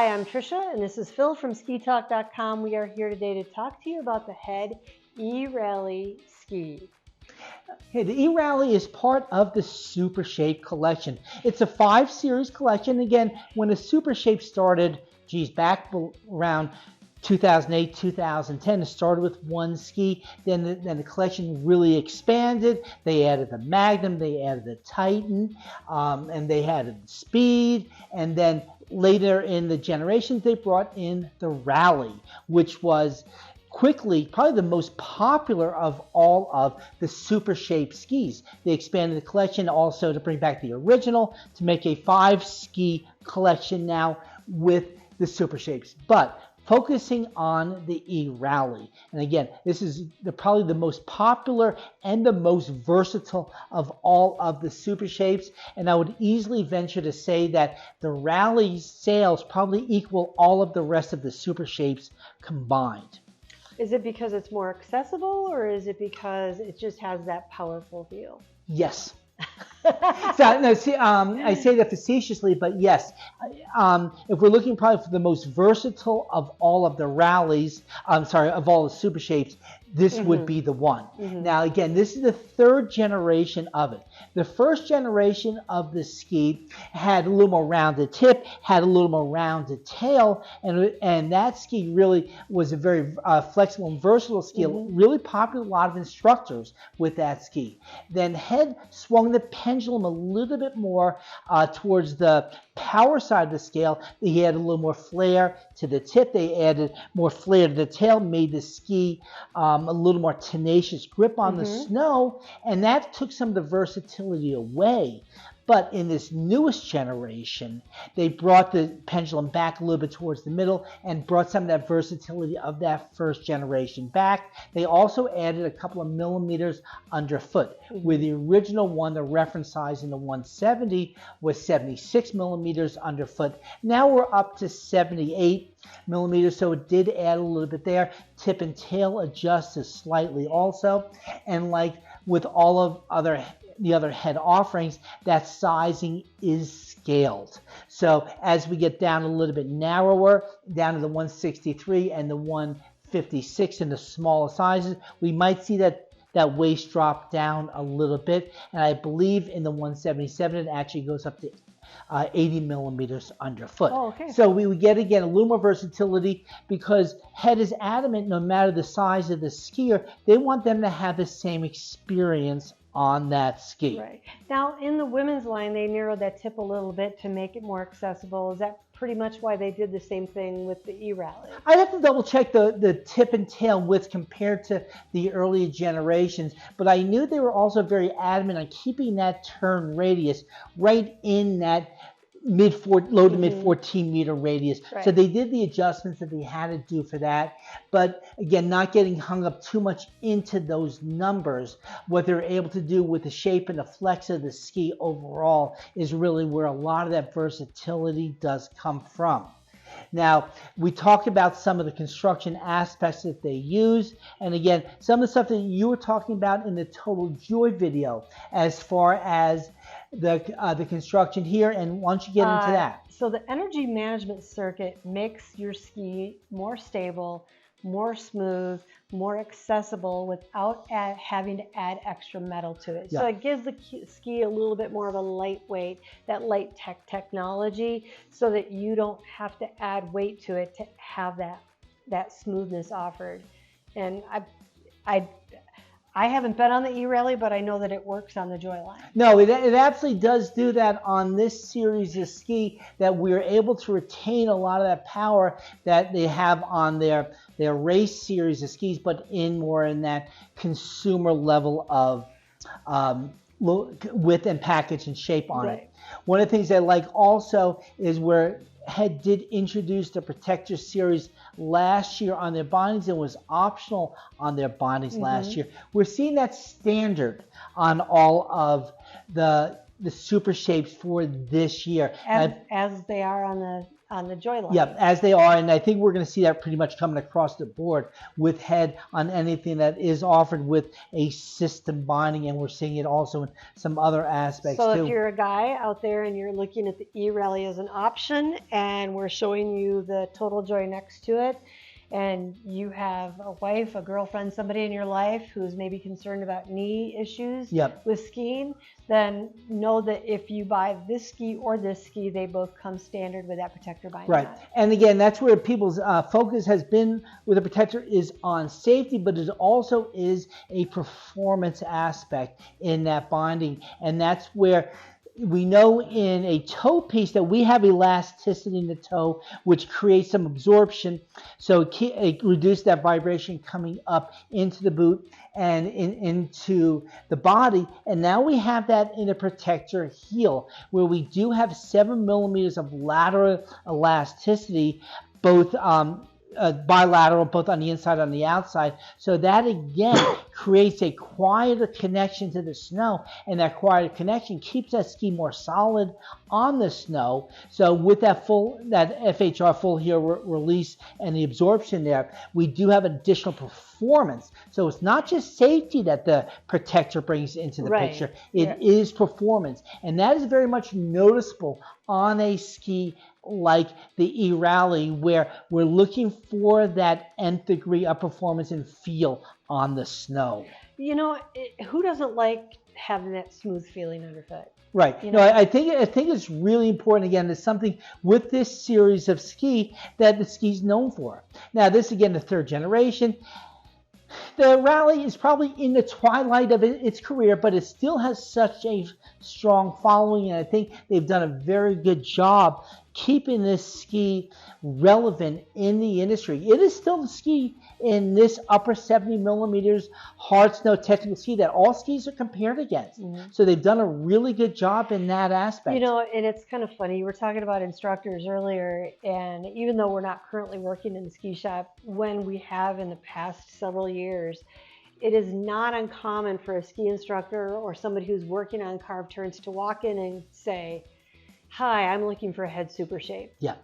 Hi, I'm Trisha, and this is Phil from SkiTalk.com. We are here today to talk to you about the Head eRally ski. Hey, the eRally is part of the Supershape collection. It's a 5-series collection. Again, when the Supershape started, back around 2008, 2010, it started with one ski. Then the collection really expanded. They added the Magnum, they added the Titan, and they added the Speed. And then later in the generations, they brought in the Rally, which was quickly probably the most popular of all of the Supershape skis. They expanded the collection also to bring back the original, to make a 5-ski collection now with the Supershapes. But focusing on the eRally, and again, this is probably the most popular and the most versatile of all of the Supershapes, and I would easily venture to say that the Rally sales probably equal all of the rest of the Supershapes combined. Is it because it's more accessible, or is it because it just has that powerful feel? Yes. So, no, see, I say that facetiously, but yes. If we're looking probably for the most versatile of all of the Rallies, of all the Supershapes, this would be the one. Now, again, this is the 3rd generation of it. The 1st generation of the ski had a little more rounded tip, had a little more rounded tail, and that ski really was a very flexible and versatile ski, really popular with a lot of instructors with that ski. Then Head swung the pendulum a little bit more towards the power side of the scale. They added a little more flair to the tip. They added more flair to the tail, made the ski a little more tenacious grip on the snow, and that took some of the versatility away. But in this newest generation, they brought the pendulum back a little bit towards the middle and brought some of that versatility of that 1st generation back. They also added a couple of millimeters underfoot, where the original one, the reference size in the 170, was 76 millimeters underfoot. Now we're up to 78 millimeters, so it did add a little bit there. Tip and tail adjusted slightly also, and like with all of the other Head offerings, that sizing is scaled. So as we get down a little bit narrower, down to the 163 and the 156 in the smaller sizes, we might see that waist drop down a little bit. And I believe in the 177, it actually goes up to 80 millimeters underfoot. Oh, okay. So we would get, again, a little more versatility, because Head is adamant, no matter the size of the skier, they want them to have the same experience on that ski. Right. Now, in the women's line, they narrowed that tip a little bit to make it more accessible. Is that pretty much why they did the same thing with the eRally? I'd have to double check the tip and tail width compared to the earlier generations, but I knew they were also very adamant on keeping that turn radius right in that low to mid 14 meter radius. Right. So they did the adjustments that they had to do for that. But again, not getting hung up too much into those numbers. What they're able to do with the shape and the flex of the ski overall is really where a lot of that versatility does come from. Now, we talked about some of the construction aspects that they use, and again, some of the stuff that you were talking about in the Total Joy video as far as the construction here, and why don't you get into that? So the energy management circuit makes your ski more stable, more smooth, more accessible without having to add extra metal to it. Yeah. So it gives the ski a little bit more of a lightweight, that light technology, so that you don't have to add weight to it to have that smoothness offered. And I haven't been on the eRally, but I know that it works on the Joy line. No, it absolutely does do that on this series of ski, that we're able to retain a lot of that power that they have on their race series of skis, but more in that consumer level of width and package and shape on it. One of the things I like also is where Head did introduce the Protector series last year on their bindings and was optional on their bindings last year. We're seeing that standard on all of the Supershapes for this year. As they are on on the joy line. Yep, as they are, and I think we're going to see that pretty much coming across the board with Head on anything that is offered with a system binding, and we're seeing it also in some other aspects So too. if you're a guy out there and you're looking at the eRally as an option, and we're showing you the Total Joy next to it, and you have a wife, a girlfriend, somebody in your life who's maybe concerned about knee issues with skiing, then know that if you buy this ski or this ski, they both come standard with that protector binding. Right. And again, that's where people's focus has been with the protector, is on safety, but it also is a performance aspect in that binding. And that's where we know in a toe piece that we have elasticity in the toe, which creates some absorption. So it reduces that vibration coming up into the boot and into the body. And now we have that in a protector heel, where we do have 7 millimeters of lateral elasticity, both bilateral, both on the inside and on the outside. So that again creates a quieter connection to the snow, and that quieter connection keeps that ski more solid on the snow. So with that FHR full heel release and the absorption there, we do have additional performance. So it's not just safety that the protector brings into the picture, it is performance. And that is very much noticeable on a ski like the eRally, where we're looking for that nth degree of performance and feel on the snow. You know, who doesn't like having that smooth feeling underfoot? Right. You know, I think it's really important. Again, there's something with this series of ski that the ski's known for. Now, this again, the third generation. The Rally is probably in the twilight of its career, but it still has such a strong following, and I think they've done a very good job keeping this ski relevant in the industry. It is still the ski in this upper 70 millimeters hard snow technical ski that all skis are compared against. So they've done a really good job in that aspect. You know, and it's kind of funny. You were talking about instructors earlier, and even though we're not currently working in the ski shop, when we have in the past several years, it is not uncommon for a ski instructor or somebody who's working on carved turns to walk in and say, "Hi, I'm looking for a Head Supershape." Yeah.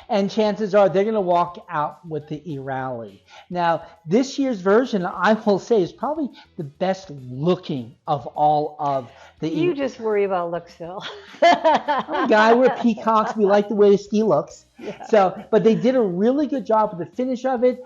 And chances are they're going to walk out with the eRally. Now, this year's version, I will say, is probably the best looking of all of the You just worry about looks, Phil. I'm a guy, we're peacocks. We like the way the ski looks. Yeah. So, but they did a really good job with the finish of it.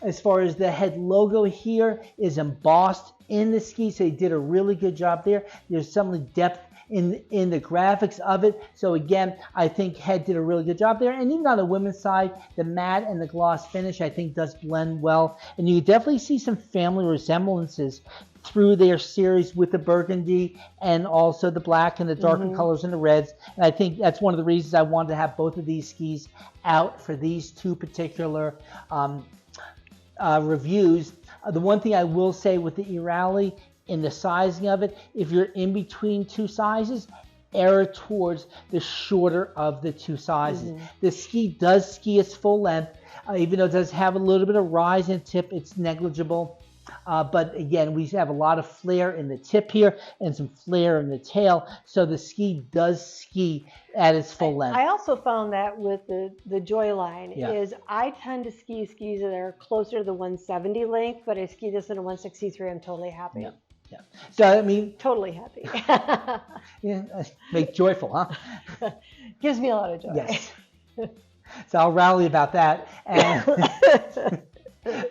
As far as the Head logo here is embossed in the ski, so they did a really good job there. There's some depth in the graphics of it. So again, I think Head did a really good job there. And even on the women's side, the matte and the gloss finish, I think, does blend well. And you definitely see some family resemblances through their series with the burgundy and also the black and the darker colors and the reds. And I think that's one of the reasons I wanted to have both of these skis out for these two particular reviews. The one thing I will say with the eRally, in the sizing of it, if you're in between two sizes, err towards the shorter of the two sizes. The ski does ski its full length, even though it does have a little bit of rise in tip, it's negligible. But again, we have a lot of flare in the tip here and some flare in the tail, so the ski does ski at its full length. I also found that with the Joy line is I tend to ski skis that are closer to the 170 length, but I ski this in a 163. I'm totally happy. Yeah. So, I mean, totally happy. Make joyful, huh? Gives me a lot of joy. Yes. So I'll rally about that. And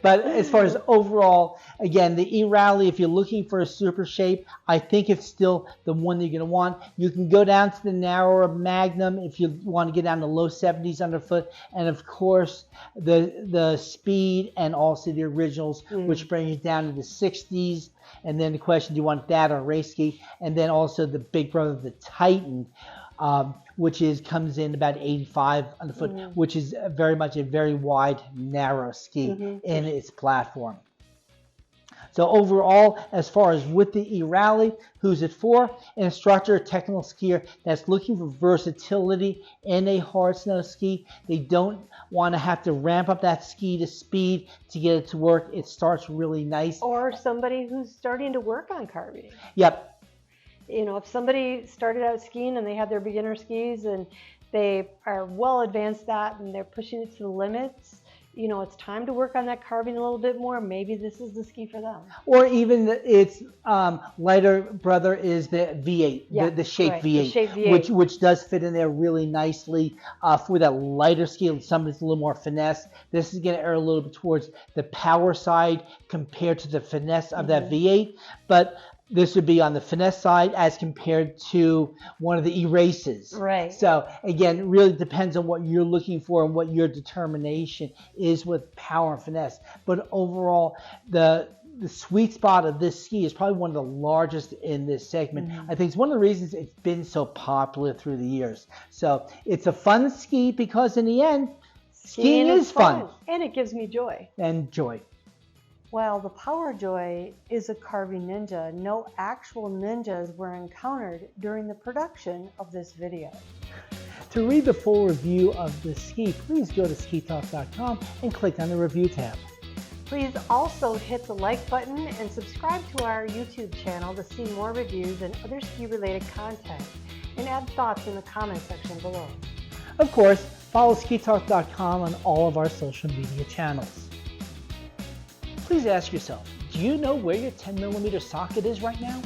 but as far as overall, again, the eRally, if you're looking for a super shape, I think it's still the one that you're going to want. You can go down to the narrower Magnum if you want to get down to low 70s underfoot. And of course, the Speed and also the Originals, which bring you down to the 60s. And then the question, do you want that or a race ski? And then also the big brother, the Titan, which comes in about 85 underfoot, which is very much a very wide, narrow ski in its platform. So overall, as far as with the eRally, who's it for? An instructor, a technical skier that's looking for versatility in a hard snow ski. They don't want to have to ramp up that ski to speed to get it to work. It starts really nice. Or somebody who's starting to work on carving. Yep. You know, if somebody started out skiing and they had their beginner skis and They are well advanced that, and they're pushing it to the limits. You know, it's time to work on that carving a little bit more. Maybe this is the ski for them. Or even its lighter brother is the V8, Yeah, the Shape right, V8, the Shape V8. which does fit in there really nicely for that lighter ski. Something's a little more finesse. This is going to err a little bit towards the power side compared to the finesse of that V8, but this would be on the finesse side as compared to one of the E-races. Right. So again, it really depends on what you're looking for and what your determination is with power and finesse. But overall, the sweet spot of this ski is probably one of the largest in this segment. I think it's one of the reasons it's been so popular through the years. So it's a fun ski because in the end, skiing is fun. And it gives me joy. And joy. While the Power Joy is a carving ninja, no actual ninjas were encountered during the production of this video. To read the full review of this ski, please go to SkiTalk.com and click on the review tab. Please also hit the like button and subscribe to our YouTube channel to see more reviews and other ski-related content, and add thoughts in the comment section below. Of course, follow SkiTalk.com on all of our social media channels. Please ask yourself, do you know where your 10mm socket is right now?